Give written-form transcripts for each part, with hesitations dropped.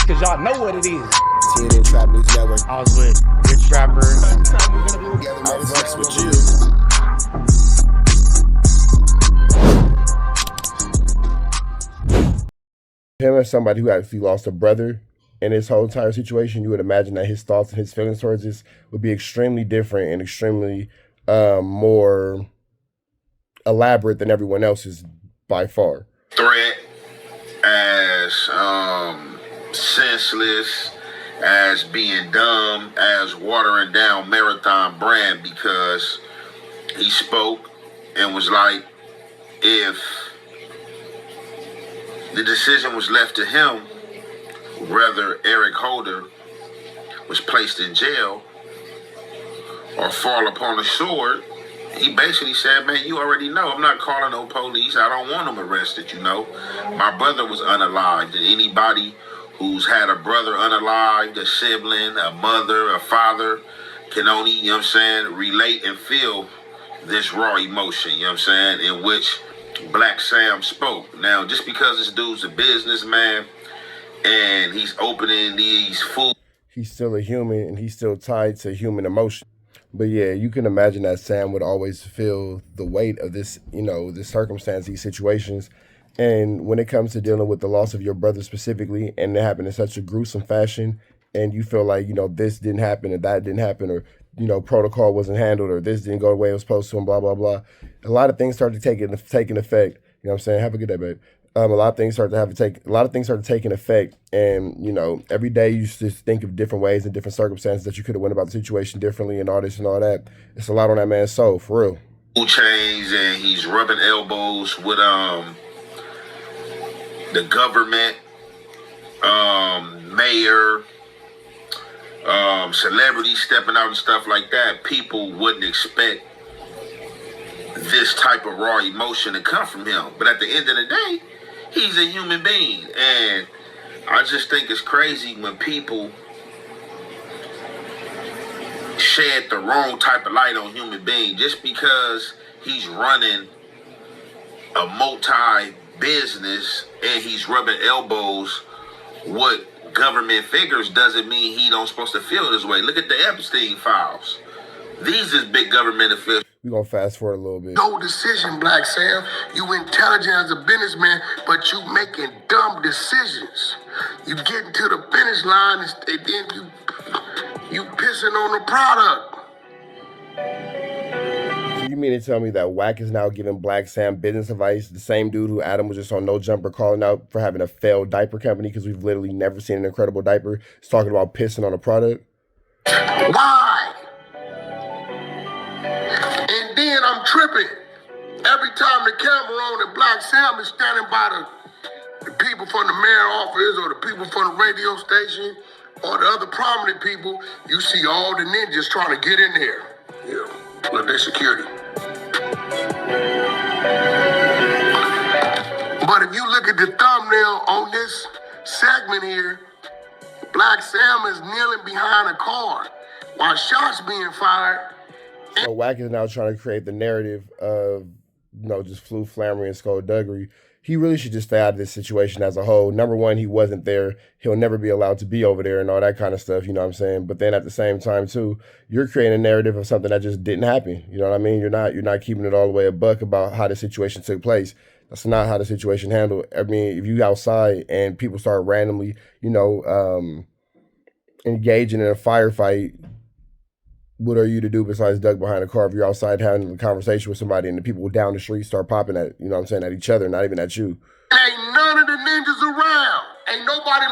cause y'all know what it is. TNN Trap News Network. I was with Rich Trapper. I fucks with you. Him as somebody who actually lost a brother in this whole entire situation, you would imagine that his thoughts and his feelings towards this would be extremely different and extremely more elaborate than everyone else's by far. Threat as senseless, as being dumb, as watering down Marathon brand, because he spoke and was like, if the decision was left to him, whether Eric Holder was placed in jail or fall upon a sword, he basically said, man, you already know, I'm not calling no police. I don't want them arrested, you know. My brother was unalived, and anybody who's had a brother unalived, a sibling, a mother, a father, can only, you know what I'm saying, relate and feel this raw emotion, you know what I'm saying, in which Black Sam spoke. Now, just because this dude's a businessman and he's opening these food, he's still a human and he's still tied to human emotion. But yeah, you can imagine that Sam would always feel the weight of this, you know, this circumstance, these situations. And when it comes to dealing with the loss of your brother specifically, and it happened in such a gruesome fashion, and you feel like, you know, this didn't happen and that didn't happen, or, you know, protocol wasn't handled, or this didn't go the way it was supposed to, and blah, blah, blah. A lot of things started taking effect. You know what I'm saying? Have a good day, babe. A lot of things started taking effect, and you know, every day you just think of different ways and different circumstances that you could have went about the situation differently, and all this and all that. It's a lot on that man's soul, for real. chains, and he's rubbing elbows with the government, mayor, celebrities stepping out and stuff like that. People wouldn't expect this type of raw emotion to come from him, but at the end of the day, he's a human being. And I just think it's crazy when people shed the wrong type of light on human being. Just because he's running a multi-business and he's rubbing elbows with government figures doesn't mean he don't supposed to feel this way. Look at the Epstein files. These is big government officials. We're going to fast forward a little bit. No decision, Black Sam. You intelligent as a businessman, but you making dumb decisions. You getting to the finish line and then you pissing on the product. So you mean to tell me that Wack is now giving Black Sam business advice, the same dude who Adam was just on No Jumper calling out for having a failed diaper company because we've literally never seen an incredible diaper, is talking about pissing on a product? Why? And then I'm tripping. Every time the camera on and Black Sam is standing by the people from the mayor office or the people from the radio station or the other prominent people, you see all the ninjas trying to get in there. Yeah, look, their security. But if you look at the thumbnail on this segment here, Black Sam is kneeling behind a car while shots being fired. So Wack is now trying to create the narrative of, you know, just flammery and skullduggery. He really should just stay out of this situation as a whole. Number one, he wasn't there. He'll never be allowed to be over there and all that kind of stuff, you know what I'm saying? But then at the same time, too, you're creating a narrative of something that just didn't happen. You know what I mean? You're not keeping it all the way a buck about how the situation took place. That's not how the situation handled. I mean, if you outside and people start randomly, you know, engaging in a firefight, what are you to do besides duck behind a car if you're outside having a conversation with somebody and the people down the street start popping at, you know what I'm saying, at each other, not even at you? Ain't none of the ninjas around. Ain't nobody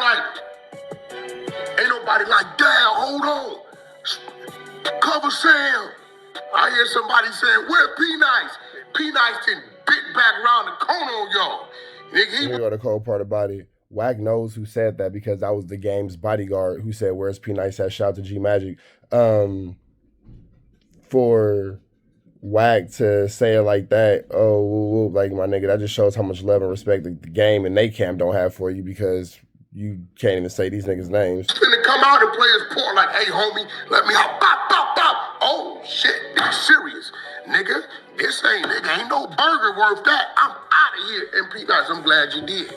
like, damn, hold on. Cover Sam. I hear somebody saying, where P-Nice? P-Nice done bit back around the corner on y'all. Nigga, Here go the cold part about it. Wack knows who said that because that was the game's bodyguard who said, where's P-Nice at? Shout out to G-Magic. For Wack to say it like that, oh, like, my nigga, that just shows how much love and respect the game and they camp don't have for you, because you can't even say these niggas' names. Finna come out and play his part like, hey, homie, let me out. Bop, bop, bop. Oh, shit, be serious. Nigga, this ain't no burger worth that. I'm out of here. And P. Nice, I'm glad you did.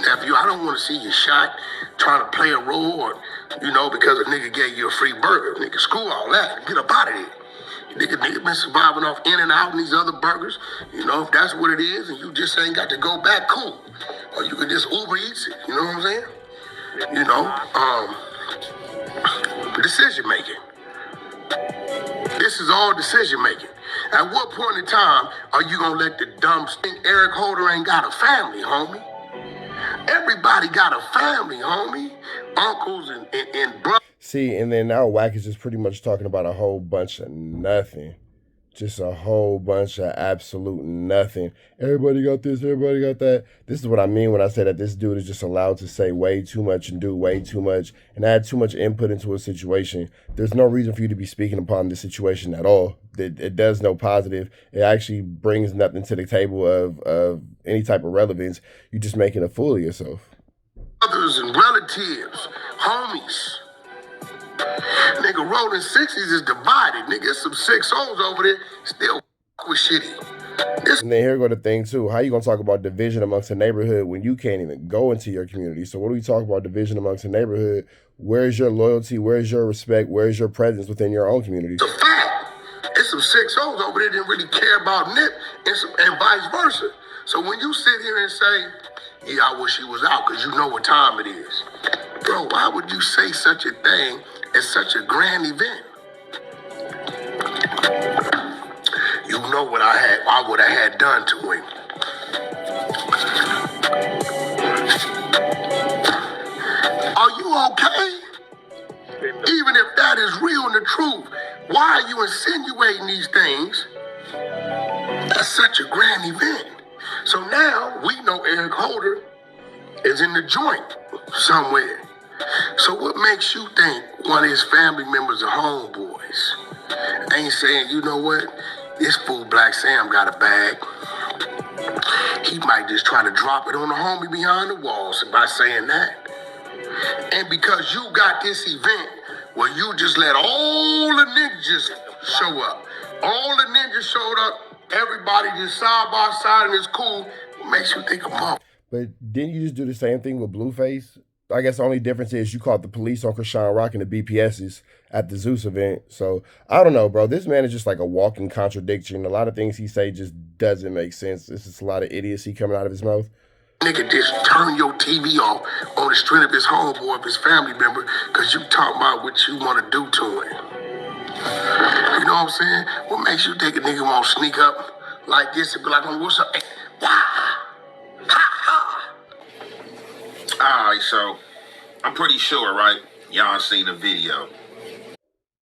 Nephew, I don't want to see you shot trying to play a role or, because a nigga gave you a free burger. Nigga, screw all that. Get up out of here. Nigga been surviving off In-N-Out and these other burgers. If that's what it is and you just ain't got to go back, cool. Or you can just Uber Eats it. You know what I'm saying? Decision making. This is all decision making. At what point in time are you gonna let the dumb think Eric Holder ain't got a family, homie? Everybody got a family, homie. Uncles and brothers. See, and then now Wack is just pretty much talking about a whole bunch of nothing. Just a whole bunch of absolute nothing. Everybody got this, everybody got that. This is what I mean when I say that this dude is just allowed to say way too much and do way too much and add too much input into a situation. There's no reason for you to be speaking upon this situation at all. It does no positive. It actually brings nothing to the table of any type of relevance. You're just making a fool of yourself. Brothers and relatives, homies. Nigga, rolling 60s is divided. Nigga, it's some 6-0s over there still with shitty. And then here go the thing too. How you gonna talk about division amongst a neighborhood when you can't even go into your community? So what do we talk about division amongst a neighborhood? Where's your loyalty? Where's your respect? Where's your presence within your own community? It's a fact. It's some 6-0s over there didn't really care about Nip and vice versa. So when you sit here and say, yeah, I wish he was out because you know what time it is. Bro, why would you say such a thing at such a grand event? You know what I would have had done to him. Are you okay? Even if that is real and the truth, why are you insinuating these things at such a grand event? So now we know Eric Holder is in the joint somewhere. So what makes you think one of his family members or homeboys ain't saying, you know what, this fool Black Sam got a bag. He might just try to drop it on the homie behind the walls by saying that. And because you got this event where you just let all the ninjas show up, all the ninjas showed up, everybody just side by side and it's cool, what makes you think about? But didn't you just do the same thing with Blueface? I guess the only difference is you called the police on Krishan Rock and the BPSs at the Zeus event. So, I don't know, bro. This man is just like a walking contradiction. A lot of things he say just doesn't make sense. This is a lot of idiocy coming out of his mouth. Nigga, just turn your TV off on the strength of his homeboy, of his family member, because you talking about what you want to do to him. You know what I'm saying? What makes you think a nigga won't sneak up like this and be like, oh, what's up? Wah! Ha ha! Alright, so I'm pretty sure, right? Y'all seen the video.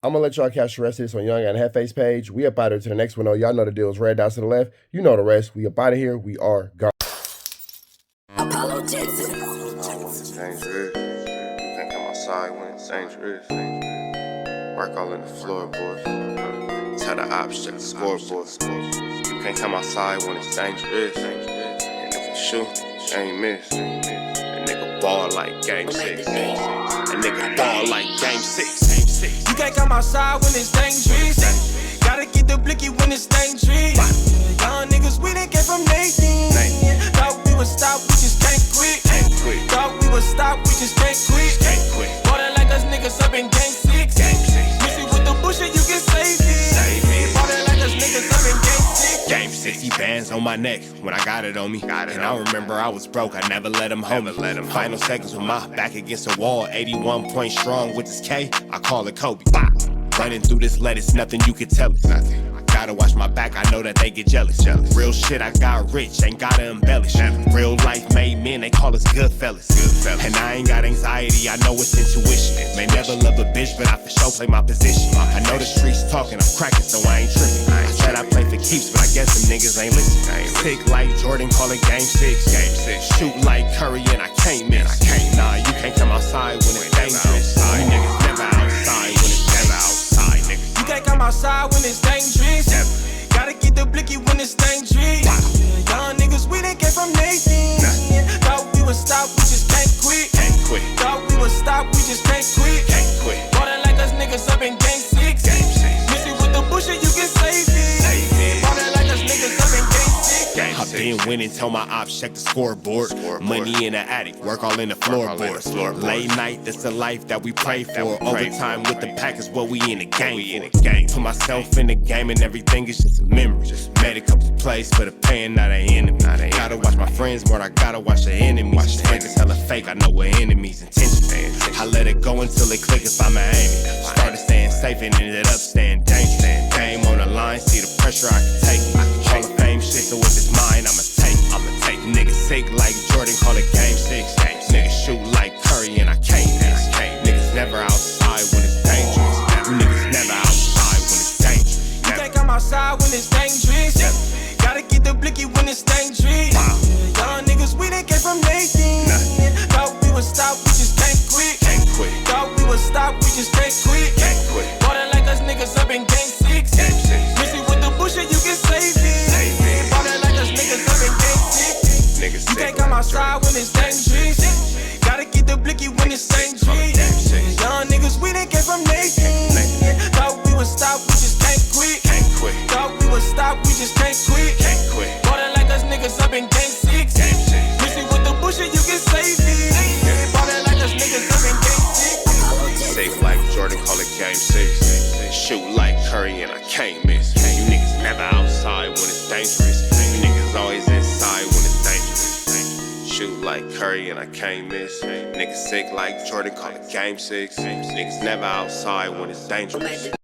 I'm going to let y'all catch the rest of this on Young and Headface page. We up out of here to the next one, though. Y'all know the deal is red down to the left. You know the rest. We up out of here. We are gone. Apollo Texas. Dangerous. You can't come outside when it's dangerous. Work all in the floorboard. Tell the ops, check the scoreboard. You can't come outside when it's dangerous. And if you shoot, you ain't miss. A nigga ball like game 6. A nigga ball like game 6. You can't come outside when it's dangerous. Gotta get the blicky when it's dangerous. Young niggas, we done came from Nathan. Thought we would stop, we just can't quit. Thought we would stop, we just can't quit. Water like us niggas up in game 6. Missy with the bullshit, you can save it. Water like us niggas up in game 6. Game 60 bands on my neck when I got it on me. And I remember I was broke, I never let him hold me. Final seconds with my back against the wall. 81 point strong with this K, I call it Kobe. Running through this lettuce, nothing you can tell it. Gotta watch my back, I know that they get jealous. Real shit, I got rich, ain't gotta embellish. Real life made men, they call us good fellas. And I ain't got anxiety, I know it's intuition. May never love a bitch, but I for sure play my position. I know the streets talking, I'm cracking, so I ain't tripping. I said I play for keeps, but I guess them niggas ain't listening. Sick like Jordan, call it game 6. Shoot like Curry, and I can't miss. Nah, you can't come outside when it's dangerous. You niggas never outside when it's never outside, nigga. You can't come outside when it's dangerous. Gotta get the blicky when it's dangerous. Young niggas, we done came from Nathan. Thought we would stop, we just can't quit. Thought we would stop, we just can't quit. Water like us niggas up in game 6. Missy with the bullshit, you can save it. Water like us niggas up in game 6. Up Then went and told my ops, check the scoreboard. Money in the attic, work all in the floorboards. Late night, that's the life that we pray for. Overtime with the pack is what we in the game for. Put myself in the game and everything is just a memory. Made a couple plays for the pain, not an enemy. Gotta watch my friends more, I gotta watch the enemies. Friends is hella fake, I know what enemies intentions. I let it go until it click if I'm aiming. Started staying safe and ended up staying dangerous. Game on the line, see the pressure I can take. Hall of Fame shit, so if it's mine, I'ma take. Niggas sick like Jordan, call it game 6. Niggas shoot like Curry and I can't miss. Niggas never outside when it's dangerous. You niggas never outside when it's dangerous. You can't come outside when it's dangerous. Gotta get the blicky when it's dangerous. Young niggas, we done came from Nathan. Thought we would stop, we just can't quit. Thought we would stop, we just can't quit. Ballin' like us niggas up in game 6. Missy with the bullshit, you can save it. Ballin' like us niggas up in game 6. You can't come outside when it's dangerous. Gotta get the blicky when it's dangerous. Young niggas, we done came from Nathan. Thought we would stop, we just can't quit. Thought we would stop, we just can't quit. Ballin' like us niggas up in game 6. Missy with the bullshit, you can save it. Ballin' like us niggas up in game 6. Safe like Jordan, call it game 6. Shoot like Curry and I can't miss. You niggas never outside when it's dangerous. You niggas always inside when it's dangerous. Shoot like Curry and I can't miss. Niggas sick like Jordan, call it game 6. Niggas never outside when it's dangerous.